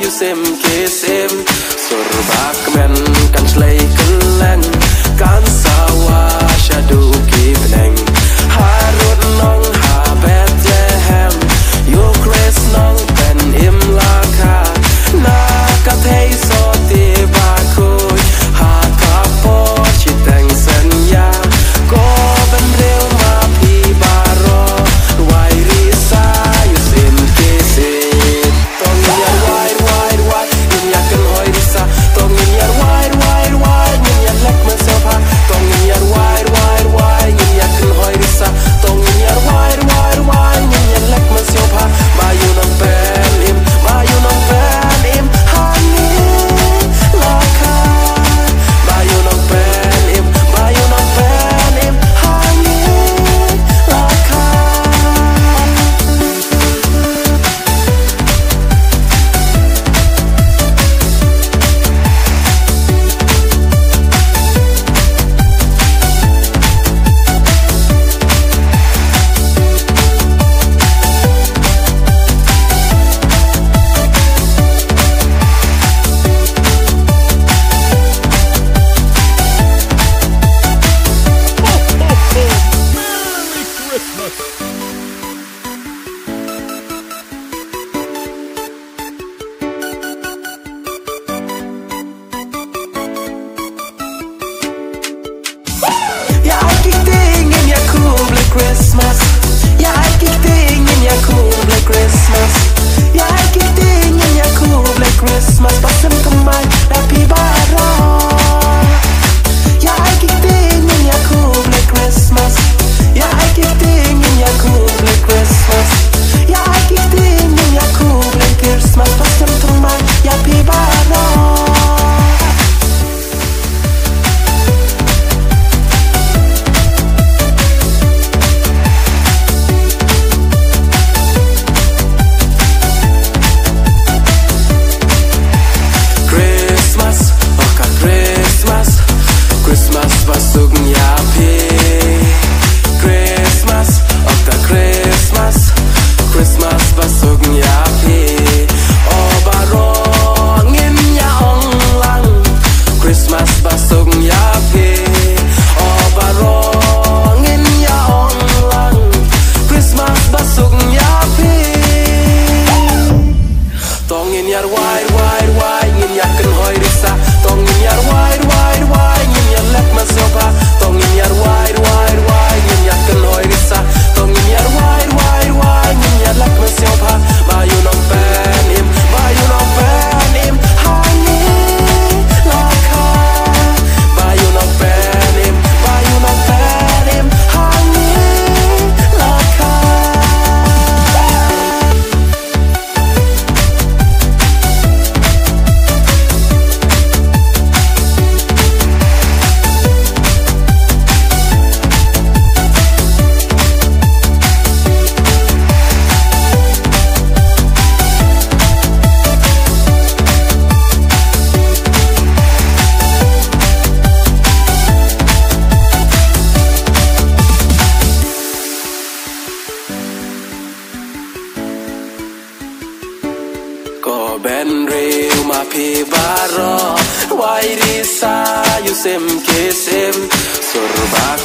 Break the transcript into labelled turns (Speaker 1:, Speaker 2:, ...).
Speaker 1: sim kesim surbak men kan slay keleng kan sawa shadu kipneng harut nong ha Bethlehem yo kres nong pen im laka na ka thei so ti ba khoi ha ta po chiteng sanya ko ben reu ma pi baro wai ri sa yo sim kesim tong ya wai wai wai yin ya kan hoi ri sa tong ya wai wai wai yin ya lek ma so pa tong ya wai wai wai yin ya kan hoi ri sa tong ya wai wai wai yin ya lek ma so pa ma yu nong pen im ma yu nong pen im ha ni la ka ma yu nong pen im ma yu nong pen im ha ni la ka Ja, ik ding in je cool Black Christmas. Ja, ik ding in je cool Black Christmas. Ja, ik ding in je cool Black Christmas. Pas hem kan mij happy baro. Ja, ik ding in je cool Black Christmas. Ja, ik ding in je cool Black Christmas. Ja, ik ding in je cool Black Christmas. Pas hem kan mij happy baro. Christmas pasok niya pi Christmas okta Christmas Christmas pasok niya pi o barong in niya ong lang Christmas pasok niya pi o barong in niya ong lang Christmas pasok niya pi tong in yar wide wide wide in ya kan hoi risa tong in yar wide wide wide lek ma sopa tong in yar wide wide wide yin ya kan hoi risa tong in yar wide wide wide yin ya lek ma sopa ma yu nong pen im ma yu nong pen im ha ni la ka ma yu nong pen im ma yu nong pen im ha ni la ka ko ben reu ma pi baro wai ri sa yu sim kesim surbak